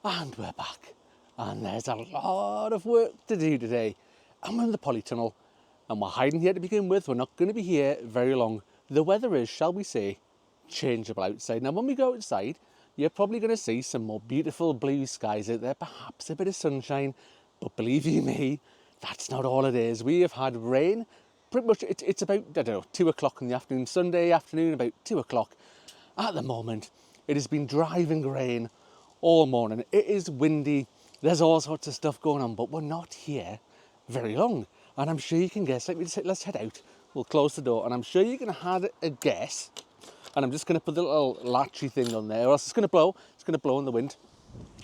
And we're back. And there's a lot of work to do today. I'm in the polytunnel and we're hiding here to begin with. We're not going to be here very long. The weather is, shall we say, changeable outside. Now when we go outside, you're probably going to see some more beautiful blue skies out there, perhaps a bit of sunshine. But believe you me, that's not all it is. We have had rain. Pretty much, it's about, I don't know, 2 o'clock in the afternoon, Sunday afternoon, about 2 o'clock. At the moment, it has been driving rain all morning. It is windy. There's all sorts of stuff going on, but we're not here very long. And I'm sure you can guess. Let's head out. We'll close the door, and I'm sure you can have a guess. And I'm just going to put the little latchy thing on there, or else it's going to blow. It's going to blow in the wind.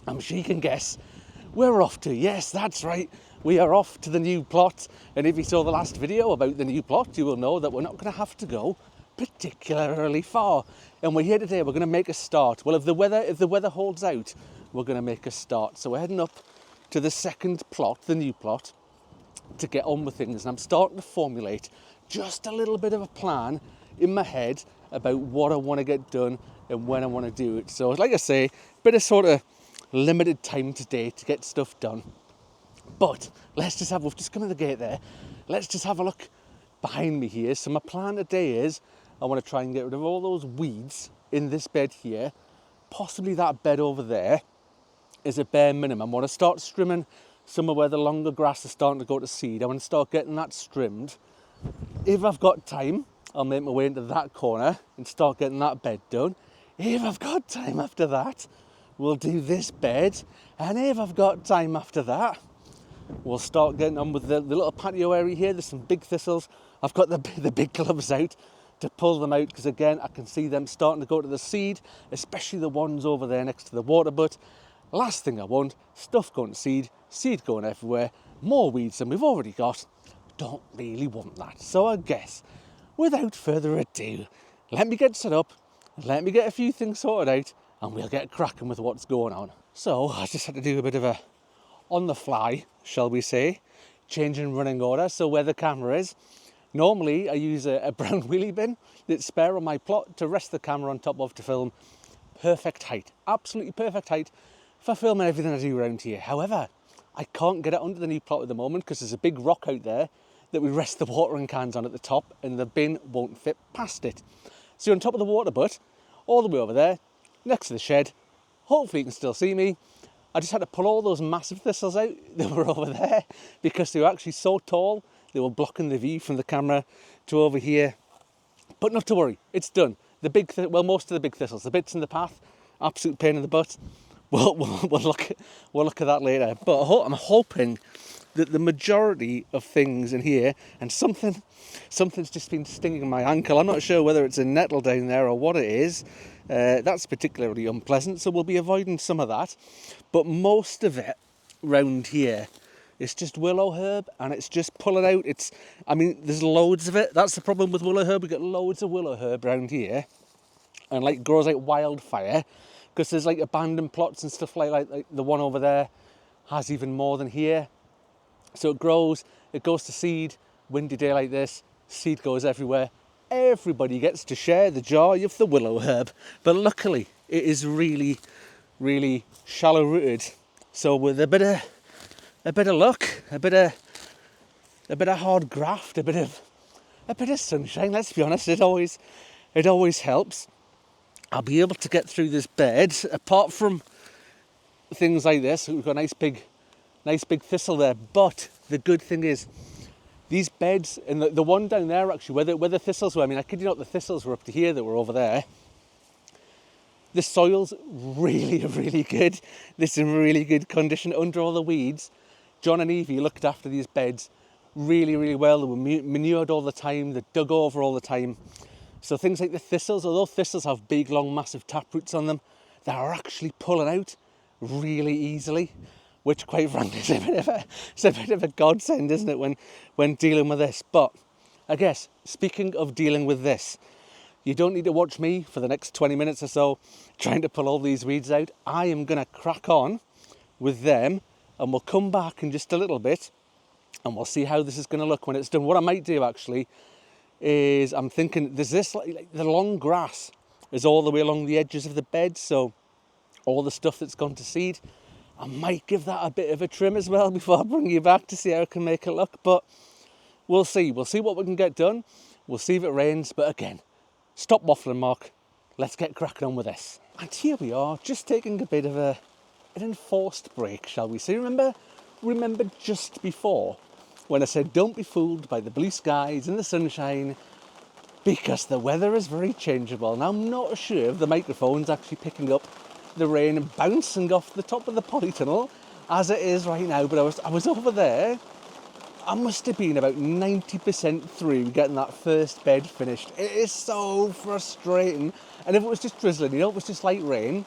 I'm sure you can guess where we're off to. Yes, that's right. We are off to the new plot. And if you saw the last video about the new plot, you will know that we're not going to have to go particularly far. And we're here today. We're going to make a start. Well, if the weather holds out, we're going to make a start. So we're heading up to the second plot, the new plot, to get on with things. And I'm starting to formulate just a little bit of a plan in my head about what I want to get done and when I want to do it. So like I say, bit of sort of limited time today to get stuff done. But we've just come to the gate there. Let's just have a look behind me here. So my plan today is I want to try and get rid of all those weeds in this bed here. Possibly that bed over there is a bare minimum. I want to start trimming somewhere where the longer grass is starting to go to seed. I want to start getting that trimmed. If I've got time, I'll make my way into that corner and start getting that bed done. If I've got time after that, we'll do this bed. And if I've got time after that, we'll start getting on with the little patio area here. There's some big thistles. I've got the big gloves out to pull them out because, again, I can see them starting to go to the seed, especially the ones over there next to the water butt. Last thing I want, stuff going to seed going everywhere, more weeds than we've already got. Don't really want that. So I guess, without further ado, let me get set up, let me get a few things sorted out, and we'll get cracking with what's going on. So I just had to do a bit of a on the fly, shall we say, change in running order. So where the camera is, normally I use a brown wheelie bin that's spare on my plot to rest the camera on top of to film. Perfect height, absolutely perfect height for filming everything I do around here. However, I can't get it under the new plot at the moment because there's a big rock out there that we rest the watering cans on at the top, and the bin won't fit past it. So you're on top of the water butt, all the way over there, next to the shed. Hopefully you can still see me. I just had to pull all those massive thistles out that were over there because they were actually so tall, they were blocking the view from the camera to over here. But not to worry, it's done. Most of the big thistles, the bits in the path, absolute pain in the butt. We'll look at that later. But I'm hoping that the majority of things in here, and something's just been stinging my ankle. I'm not sure whether it's a nettle down there or what it is. That's particularly unpleasant, so we'll be avoiding some of that. But most of it round here is just willow herb, and it's just pulling out. There's loads of it. That's the problem with willow herb. We get loads of willow herb around here, and it grows like wildfire. Because there's like abandoned plots and stuff like the one over there has even more than here. So it grows, it goes to seed, windy day like this, seed goes everywhere. Everybody gets to share the joy of the willow herb. But luckily, it is really, really shallow rooted. So with a bit of luck, a bit of hard graft, a bit of sunshine, let's be honest, it always helps. I'll be able to get through this bed, apart from things like this. We've got a nice big thistle there. But the good thing is, these beds, and the one down there actually, where the thistles were, I kid you not, the thistles were up to here that were over there. The soil's really, really good. It's in really good condition under all the weeds. John and Evie looked after these beds really, really well. They were manured all the time, they dug over all the time. So things like the thistles, although thistles have big, long, massive taproots on them, they are actually pulling out really easily, which quite frankly is a bit of a godsend, isn't it, when dealing with this. But I guess, speaking of dealing with this, you don't need to watch me for the next 20 minutes or so trying to pull all these weeds out. I am going to crack on with them, and we'll come back in just a little bit, and we'll see how this is going to look when it's done. What I might do, actually, is I'm thinking there's this, like the long grass is all the way along the edges of the bed, so all the stuff that's gone to seed, I might give that a bit of a trim as well before I bring you back to see how I can make it look, but we'll see. We'll see what we can get done. We'll see if it rains, but again, stop waffling, Mark. Let's get cracking on with this. And here we are, just taking a bit of an enforced break, shall we say. Remember just before when I said don't be fooled by the blue skies and the sunshine, because the weather is very changeable. Now, I'm not sure if the microphone's actually picking up the rain and bouncing off the top of the polytunnel as it is right now, but I was over there. I must have been about 90% through getting that first bed finished. It is so frustrating. And if it was just drizzling, it was just light rain,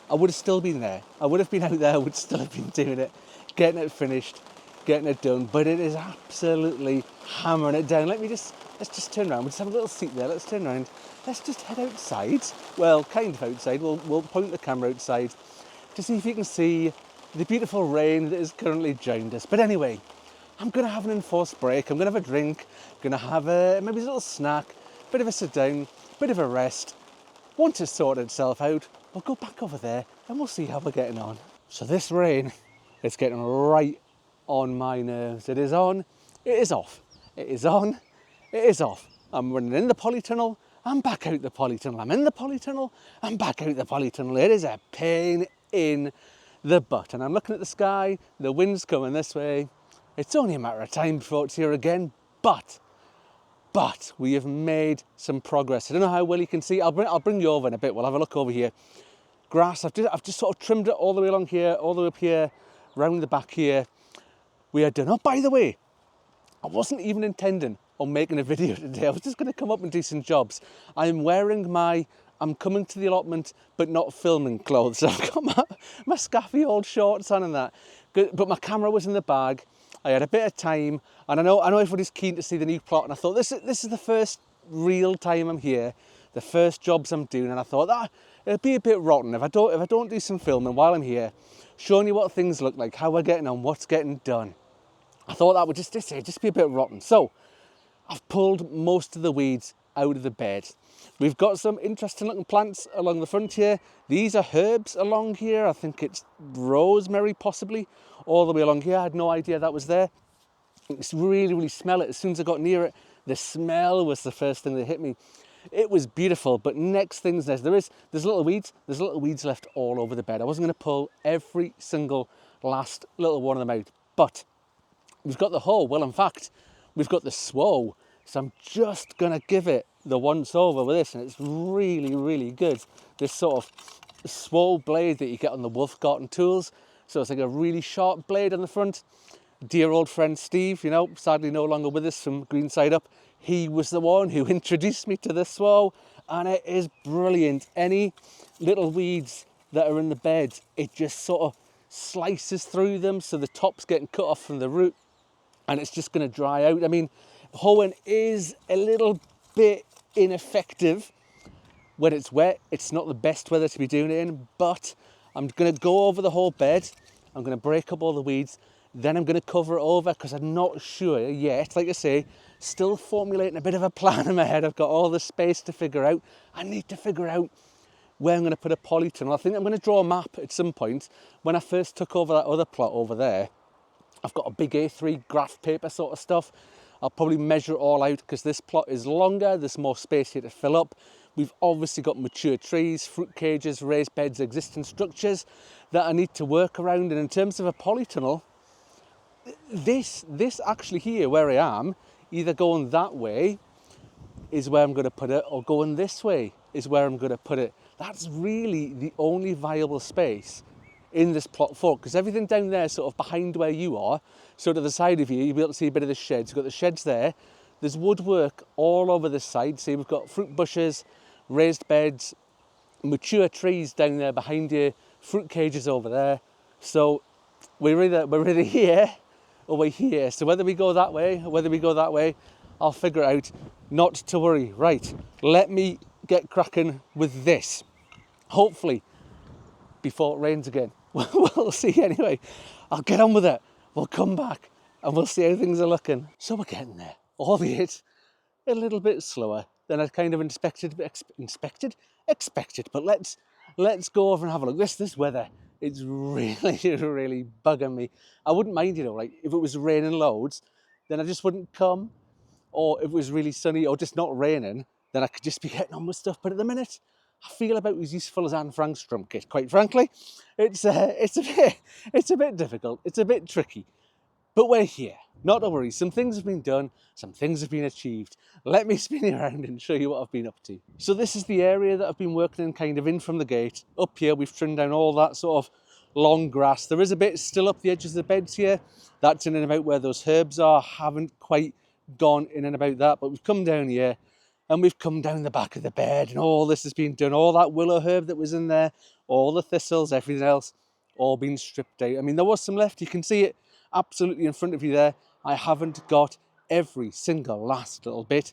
I would have still been there. I would have been out there, I would still have been doing it, getting it finished, getting it done. But it is absolutely hammering it down. Let's just turn around. We'll just have a little seat there. Let's turn around. Let's just head outside. Well, kind of outside. We'll point the camera outside to see if you can see the beautiful rain that is currently joined us. But anyway, I'm going to have an enforced break. I'm going to have a drink. I'm going to have maybe a little snack, bit of a sit down, bit of a rest. Once it's sorted itself out, we'll go back over there and we'll see how we're getting on. So this rain is getting right on my nerves. It is on, it is off. It is on, it is off. I'm running in the polytunnel, I'm back out the polytunnel. I'm in the polytunnel, I'm back out the polytunnel. It is a pain in the butt. And I'm looking at the sky, the wind's coming this way. It's only a matter of time before it's here again, but we have made some progress. I don't know how well you can see. I'll bring you over in a bit. We'll have a look over here. Grass, I've just sort of trimmed it all the way along here, all the way up here, round the back here. We are done. Oh, by the way, I wasn't even intending on making a video today. I was just going to come up and do some jobs. I'm wearing I'm coming to the allotment, but not filming clothes. So I've got my scaffy old shorts on and that. But my camera was in the bag. I had a bit of time, and I know everybody's keen to see the new plot, and I thought this is the first real time I'm here, the first jobs I'm doing, and I thought that it'd be a bit rotten if I don't do some filming while I'm here, showing you what things look like, how we're getting on, what's getting done. I thought that would just be a bit rotten. So I've pulled most of the weeds out of the bed. We've got some interesting looking plants along the front here. These are herbs along here. I think it's rosemary possibly, all the way along here. I had no idea that was there. It's really, really smell it. As soon as I got near it, the smell was the first thing that hit me. It was beautiful, but next things there's little weeds. There's little weeds left all over the bed. I wasn't going to pull every single last little one of them out, but we've got the whole. Well, in fact, we've got the swow. So I'm just going to give it the once over with this, and it's really, really good. This sort of swow blade that you get on the Wolf Garden tools. So it's like a really sharp blade on the front. Dear old friend Steve, sadly no longer with us from Greenside Up, he was the one who introduced me to the swow, and it is brilliant. Any little weeds that are in the bed, it just sort of slices through them, so the top's getting cut off from the root, and it's just going to dry out. I mean, hoeing is a little bit ineffective when it's wet. It's not the best weather to be doing it in, but I'm going to go over the whole bed. I'm going to break up all the weeds. Then I'm going to cover it over because I'm not sure yet. Like I say, still formulating a bit of a plan in my head. I've got all the space to figure out. I need to figure out where I'm going to put a polytunnel. I think I'm going to draw a map at some point. When I first took over that other plot over there, I've got a big A3 graph paper sort of stuff. I'll probably measure it all out because this plot is longer. There's more space here to fill up. We've obviously got mature trees, fruit cages, raised beds, existing structures that I need to work around. And in terms of a polytunnel, this actually here where I am, either going that way is where I'm going to put it, or going this way is where I'm going to put it. That's really the only viable space in this plot fork, because everything down there sort of behind where you are, so to the side of you'll be able to see a bit of the sheds. You've got the sheds there. There's woodwork all over this side. See, we've got fruit bushes, raised beds, mature trees down there behind you, fruit cages over there. So we're either here or we're here. So whether we go that way or whether we go that way, I'll figure it out. Not to worry. Right, let me get cracking with this. Hopefully before it rains again. We'll see anyway. I'll get on with it. We'll come back and we'll see how things are looking. So we're getting there, albeit a little bit slower than I kind of expected. But let's go over and have a look. This weather It's really, really bugging me. I wouldn't mind, like if it was raining loads, then I just wouldn't come. Or if it was really sunny or just not raining, then I could just be getting on with stuff. But at the minute, I feel about as useful as Anne Frank's drum kit. Quite frankly, it's a bit difficult. It's a bit tricky. But we're here. Not to worry. Some things have been done. Some things have been achieved. Let me spin you around and show you what I've been up to. So this is the area that I've been working in, kind of in from the gate. Up here, we've trimmed down all that sort of long grass. There is a bit still up the edges of the beds here. That's in and about where those herbs are. Haven't quite gone in and about that, but we've come down here and we've come down the back of the bed and all this has been done. All that willow herb that was in there, all the thistles, everything else, all been stripped out. I mean, there was some left. You can see it absolutely in front of you there. I haven't got every single last little bit.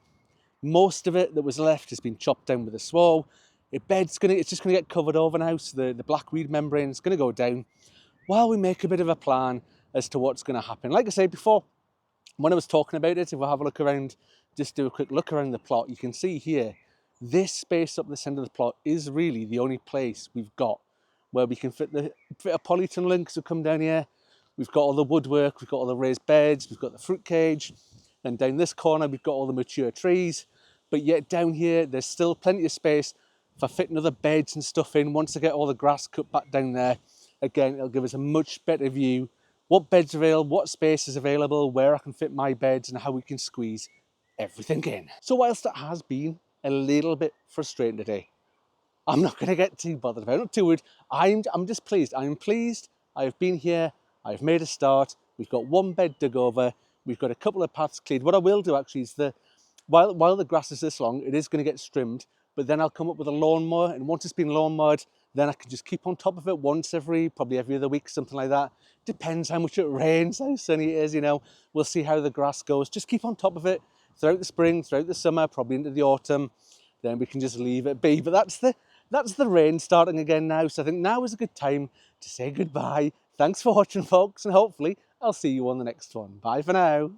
Most of it that was left has been chopped down with a swole. It's just gonna get covered over now, so the blackweed membrane is gonna go down while we make a bit of a plan as to what's gonna happen. Like I said before, when I was talking about it, if we have a look around, just do a quick look around the plot, you can see here, this space up this end of the plot is really the only place we've got where we can fit a polytunnel in, because we'll come down here. We've got all the woodwork, we've got all the raised beds, we've got the fruit cage, and down this corner we've got all the mature trees. But yet down here, there's still plenty of space for fitting other beds and stuff in. Once I get all the grass cut back down there, again, it'll give us a much better view. What beds are available, what space is available, where I can fit my beds, and how we can squeeze everything in. So whilst it has been a little bit frustrating today, I'm not going to get too bothered about it, not too worried. I'm just pleased. I'm pleased. I've been here. I've made a start. We've got one bed dug over. We've got a couple of paths cleared. What I will do actually is while the grass is this long, it is going to get trimmed, but then I'll come up with a lawnmower, and once it's been lawn mowed, then I can just keep on top of it once probably every other week, something like that. Depends how much it rains, how sunny it is, We'll see how the grass goes. Just keep on top of it throughout the spring, throughout the summer, probably into the autumn. Then we can just leave it be. But that's the rain starting again now. So I think now is a good time to say goodbye. Thanks for watching, folks, and hopefully I'll see you on the next one. Bye for now.